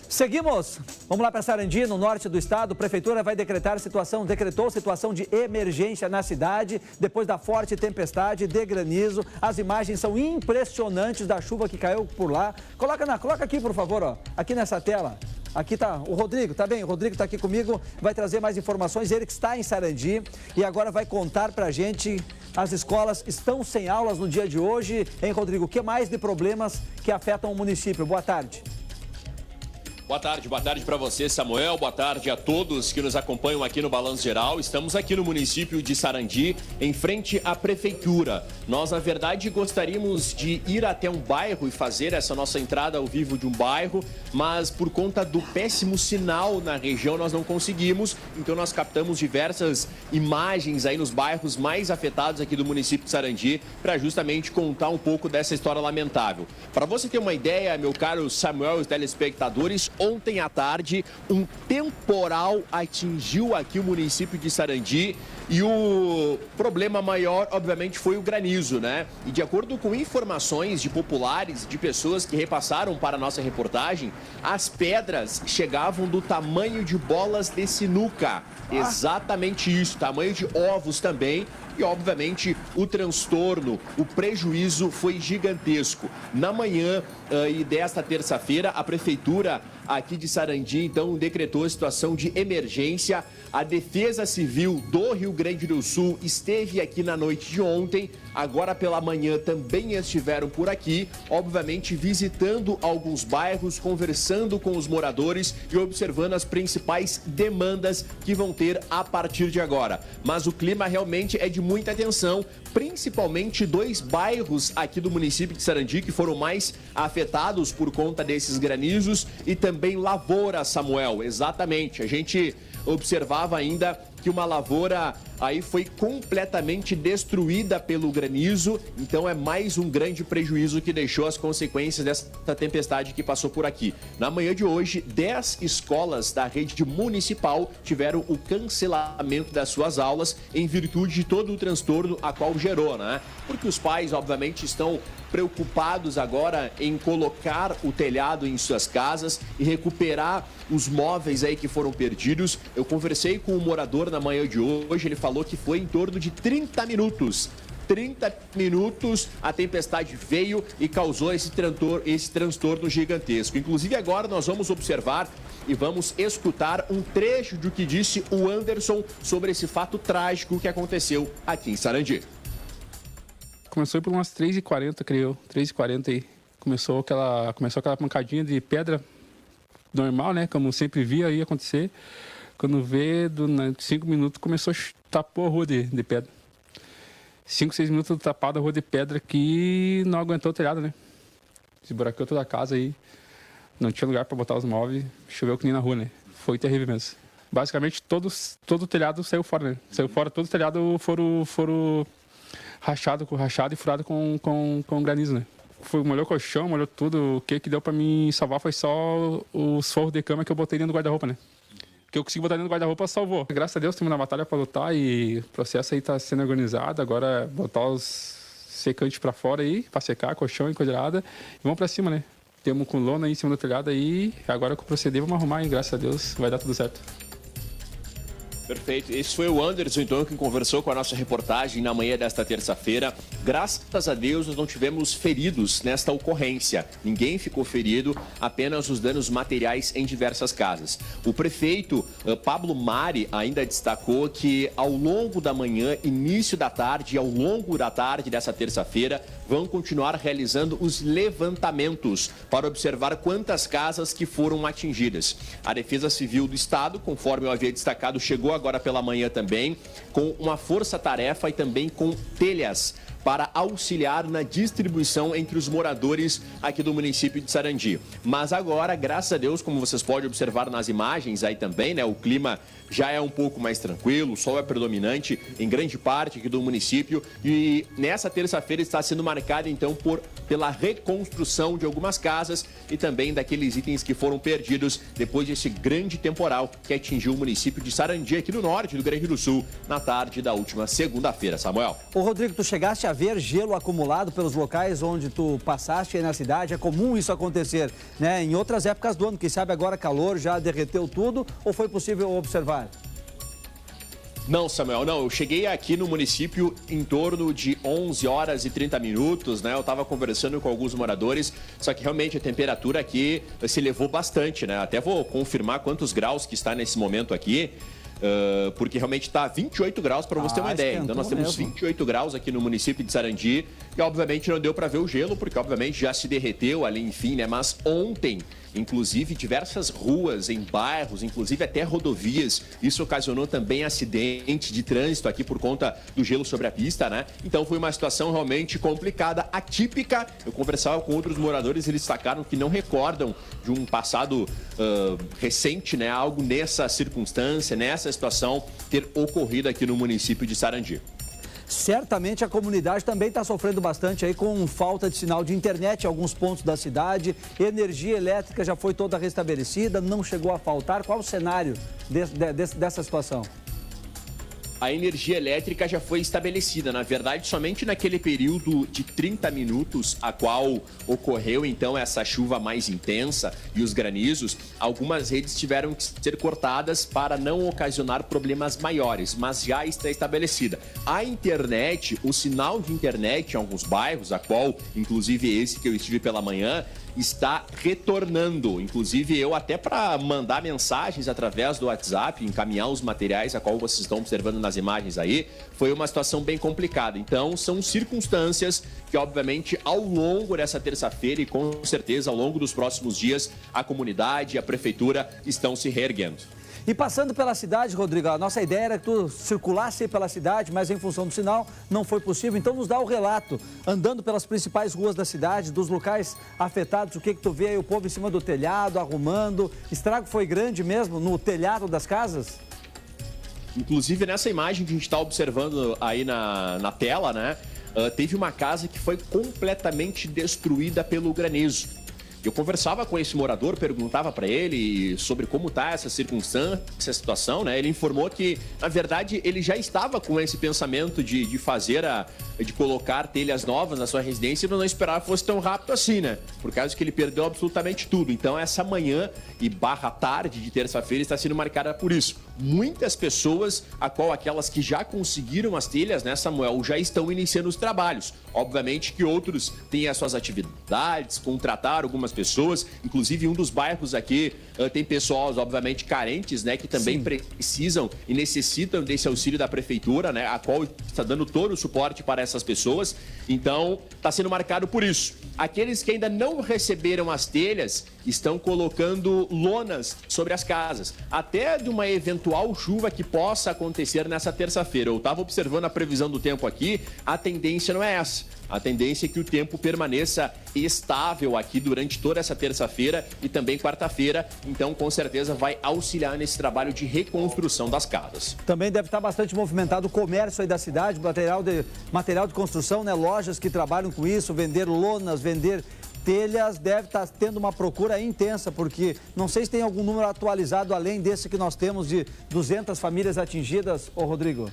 Seguimos. Vamos lá para Sarandi, no norte do estado. A prefeitura vai decretou situação de emergência na cidade depois da forte tempestade de granizo. As imagens são impressionantes da chuva que caiu por lá. Coloca aqui, por favor, ó, aqui nessa tela. Aqui está o Rodrigo, tá bem? O Rodrigo está aqui comigo, vai trazer mais informações. Ele que está em Sarandi e agora vai contar para a gente. As escolas estão sem aulas no dia de hoje. Hein, Rodrigo? O que mais de problemas que afetam o município? Boa tarde. Boa tarde para você, Samuel. Boa tarde a todos que nos acompanham aqui no Balanço Geral. Estamos aqui no município de Sarandi, em frente à prefeitura. Nós, na verdade, gostaríamos de ir até um bairro e fazer essa nossa entrada ao vivo de um bairro, mas por conta do péssimo sinal na região nós não conseguimos. Então nós captamos diversas imagens aí nos bairros mais afetados aqui do município de Sarandi para justamente contar um pouco dessa história lamentável. Para você ter uma ideia, meu caro Samuel e os telespectadores, ontem à tarde, um temporal atingiu aqui o município de Sarandi e o problema maior, obviamente, foi o granizo, né? E de acordo com informações de populares, de pessoas que repassaram para a nossa reportagem, as pedras chegavam do tamanho de bolas de sinuca. Exatamente isso, tamanho de ovos também. E, obviamente, o transtorno, o prejuízo foi gigantesco. Na manhã e desta terça-feira, a prefeitura aqui de Sarandi, então, decretou a situação de emergência. A Defesa Civil do Rio Grande do Sul esteve aqui na noite de ontem. Agora pela manhã também estiveram por aqui, obviamente visitando alguns bairros, conversando com os moradores e observando as principais demandas que vão ter a partir de agora. Mas o clima realmente é de muita atenção, principalmente 2 bairros aqui do município de Sarandi que foram mais afetados por conta desses granizos e também lavoura, Samuel. Exatamente, a gente observava ainda que uma lavoura aí foi completamente destruída pelo granizo, então é mais um grande prejuízo que deixou as consequências dessa tempestade que passou por aqui. Na manhã de hoje, 10 escolas da rede municipal tiveram o cancelamento das suas aulas em virtude de todo o transtorno a qual gerou, né? Porque os pais, obviamente, estão preocupados agora em colocar o telhado em suas casas e recuperar os móveis aí que foram perdidos. Eu conversei com um morador na manhã de hoje, ele falou que foi em torno de 30 minutos. 30 minutos a tempestade veio e causou esse transtorno gigantesco. Inclusive agora nós vamos observar e vamos escutar um trecho do que disse o Anderson sobre esse fato trágico que aconteceu aqui em Sarandi. Começou por umas 3h40, creio, 3h40 aí. Começou aquela pancadinha de pedra normal, né? Como sempre via ia acontecer. Quando vê, 5 minutos, começou a tapar a rua de pedra. 5, 6 minutos tapado a rua de pedra que não aguentou o telhado, né? Se buraqueou toda a casa aí. Não tinha lugar para botar os móveis. Choveu que nem na rua, né? Foi terrível mesmo. Basicamente, todo o telhado saiu fora, né? Saiu fora, todo o telhado foram rachado e furado com granizo, né? Molhou o colchão, molhou tudo. O que deu pra me salvar foi só os forros de cama que eu botei dentro do guarda-roupa, né? O que eu consegui botar dentro do guarda-roupa salvou. Graças a Deus, temos uma batalha pra lutar e o processo aí tá sendo organizado. Agora é botar os secantes pra fora aí, pra secar, colchão e coisa. E vamos pra cima, né? Temos com lona aí em cima do telhado aí. Agora com o proceder vamos arrumar e graças a Deus vai dar tudo certo. Perfeito. Esse foi o Anderson, então, que conversou com a nossa reportagem na manhã desta terça-feira. Graças a Deus, nós não tivemos feridos nesta ocorrência. Ninguém ficou ferido, apenas os danos materiais em diversas casas. O prefeito Pablo Mari ainda destacou que ao longo da manhã, início da tarde e ao longo da tarde dessa terça-feira, vão continuar realizando os levantamentos para observar quantas casas que foram atingidas. A Defesa Civil do Estado, conforme eu havia destacado, chegou agora pela manhã também com uma força-tarefa e também com telhas para auxiliar na distribuição entre os moradores aqui do município de Sarandi. Mas agora, graças a Deus, como vocês podem observar nas imagens aí também, né, o clima já é um pouco mais tranquilo, o sol é predominante em grande parte aqui do município e nessa terça-feira está sendo marcada então pela reconstrução de algumas casas e também daqueles itens que foram perdidos depois desse grande temporal que atingiu o município de Sarandi aqui no norte do Rio Grande do Sul na tarde da última segunda-feira. Samuel. Ô Rodrigo, tu chegaste haver gelo acumulado pelos locais onde tu passaste aí na cidade? É comum isso acontecer, né? Em outras épocas do ano, quem sabe agora calor, já derreteu tudo ou foi possível observar? Não, Samuel, não. Eu cheguei aqui no município em torno de 11 horas e 30 minutos, né? Eu estava conversando com alguns moradores, só que realmente a temperatura aqui se elevou bastante, né? Até vou confirmar quantos graus que está nesse momento aqui. Porque realmente está 28 graus, para você ter uma ideia. Então nós temos 28 graus aqui no município de Sarandi e obviamente não deu para ver o gelo, porque obviamente já se derreteu ali, enfim, né? Mas ontem, inclusive, diversas ruas em bairros, inclusive até rodovias, isso ocasionou também acidente de trânsito aqui por conta do gelo sobre a pista, né? Então foi uma situação realmente complicada, atípica. Eu conversava com outros moradores, eles destacaram que não recordam de um passado recente, né? Algo nessa circunstância, nessa situação ter ocorrido aqui no município de Sarandi. Certamente a comunidade também está sofrendo bastante aí com falta de sinal de internet em alguns pontos da cidade. Energia elétrica já foi toda restabelecida, não chegou a faltar. Qual o cenário dessa situação? A energia elétrica já foi estabelecida, na verdade, somente naquele período de 30 minutos a qual ocorreu, então, essa chuva mais intensa e os granizos, algumas redes tiveram que ser cortadas para não ocasionar problemas maiores, mas já está estabelecida. A internet, o sinal de internet em alguns bairros, a qual, inclusive esse que eu estive pela manhã, está retornando. Inclusive eu até para mandar mensagens através do WhatsApp, encaminhar os materiais a qual vocês estão observando nas imagens aí, foi uma situação bem complicada. Então são circunstâncias que obviamente ao longo dessa terça-feira e com certeza ao longo dos próximos dias a comunidade e a prefeitura estão se reerguendo. E passando pela cidade, Rodrigo, a nossa ideia era que tu circulasse pela cidade, mas em função do sinal não foi possível. Então nos dá o relato, andando pelas principais ruas da cidade, dos locais afetados, o que tu vê aí, o povo em cima do telhado, arrumando. Estrago foi grande mesmo no telhado das casas? Inclusive nessa imagem que a gente está observando aí na tela, né? Teve uma casa que foi completamente destruída pelo granizo. Eu conversava com esse morador, perguntava para ele sobre como está essa circunstância, essa situação, né? Ele informou que, na verdade, ele já estava com esse pensamento de colocar telhas novas na sua residência, mas não esperava que fosse tão rápido assim, né? Por causa que ele perdeu absolutamente tudo. Então, essa manhã e tarde de terça-feira está sendo marcada por isso. Muitas pessoas, aquelas que já conseguiram as telhas, né, Samuel, já estão iniciando os trabalhos. Obviamente que outros têm as suas atividades, contrataram algumas pessoas, inclusive um dos bairros aqui tem pessoas, obviamente, carentes, né, que também precisam e necessitam desse auxílio da prefeitura, né, a qual está dando todo o suporte para essas pessoas. Então, está sendo marcado por isso. Aqueles que ainda não receberam as telhas estão colocando lonas sobre as casas, até de uma eventual chuva que possa acontecer nessa terça-feira. Eu estava observando a previsão do tempo aqui, a tendência não é essa. A tendência é que o tempo permaneça estável aqui durante toda essa terça-feira e também quarta-feira. Então, com certeza, vai auxiliar nesse trabalho de reconstrução das casas. Também deve estar bastante movimentado o comércio aí da cidade, material de construção, né? Lojas que trabalham com isso, vender lonas, vender telhas, deve estar tendo uma procura intensa, porque não sei se tem algum número atualizado além desse que nós temos de 200 famílias atingidas, ô Rodrigo.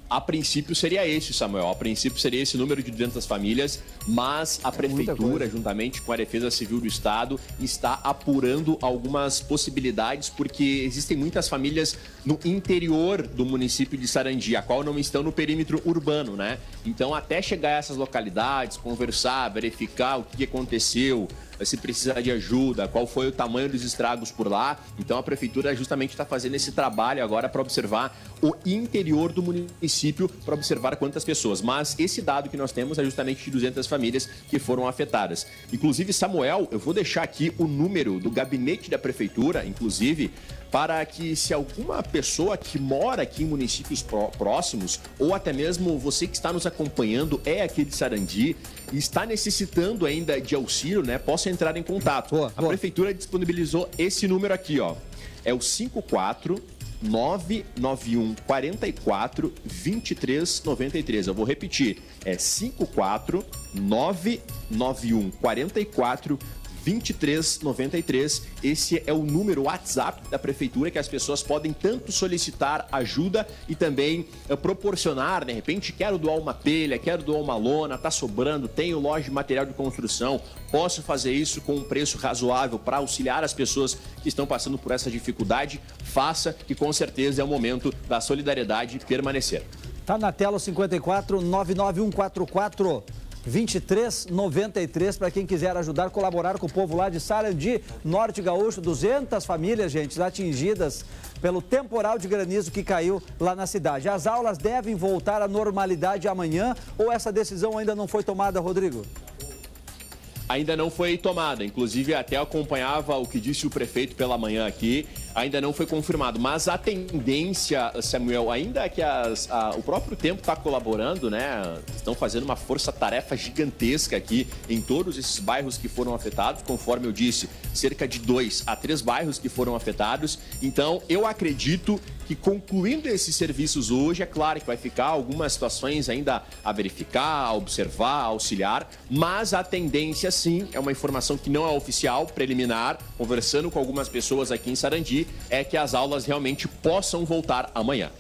A princípio seria esse, Samuel. A princípio seria esse número de 200 famílias, mas a prefeitura, juntamente com a Defesa Civil do Estado, está apurando algumas possibilidades, porque existem muitas famílias no interior do município de Sarandi, a qual não estão no perímetro urbano, né? Então, até chegar a essas localidades, conversar, verificar o que aconteceu, se precisa de ajuda, qual foi o tamanho dos estragos por lá. Então a prefeitura justamente está fazendo esse trabalho agora para observar o interior do município, para observar quantas pessoas. Mas esse dado que nós temos é justamente de 200 famílias que foram afetadas. Inclusive, Samuel, eu vou deixar aqui o número do gabinete da prefeitura, inclusive, para que se alguma pessoa que mora aqui em municípios próximos, ou até mesmo você que está nos acompanhando é aqui de Sarandi e está necessitando ainda de auxílio, né, possa entrar em contato. A prefeitura disponibilizou esse número aqui, ó. É o 54991 44 23 93. Eu vou repetir. É 54991 44 2393. Esse é o número WhatsApp da Prefeitura que as pessoas podem tanto solicitar ajuda e também proporcionar, de repente, quero doar uma telha, quero doar uma lona, tá sobrando, tenho loja de material de construção, posso fazer isso com um preço razoável para auxiliar as pessoas que estão passando por essa dificuldade, faça, que com certeza é o momento da solidariedade permanecer. Tá na tela o 54 99144 2393 para quem quiser ajudar, colaborar com o povo lá de Sarandi, Norte Gaúcho. 200 famílias, gente, atingidas pelo temporal de granizo que caiu lá na cidade. As aulas devem voltar à normalidade amanhã ou essa decisão ainda não foi tomada, Rodrigo? Ainda não foi tomada, inclusive até acompanhava o que disse o prefeito pela manhã aqui, ainda não foi confirmado, mas a tendência, Samuel, ainda que o próprio tempo está colaborando, né, estão fazendo uma força-tarefa gigantesca aqui em todos esses bairros que foram afetados, conforme eu disse, cerca de 2 a 3 bairros que foram afetados, então eu acredito que concluindo esses serviços hoje, é claro que vai ficar algumas situações ainda a verificar, a observar, a auxiliar, mas a tendência sim, é uma informação que não é oficial, preliminar, conversando com algumas pessoas aqui em Sarandi, é que as aulas realmente possam voltar amanhã.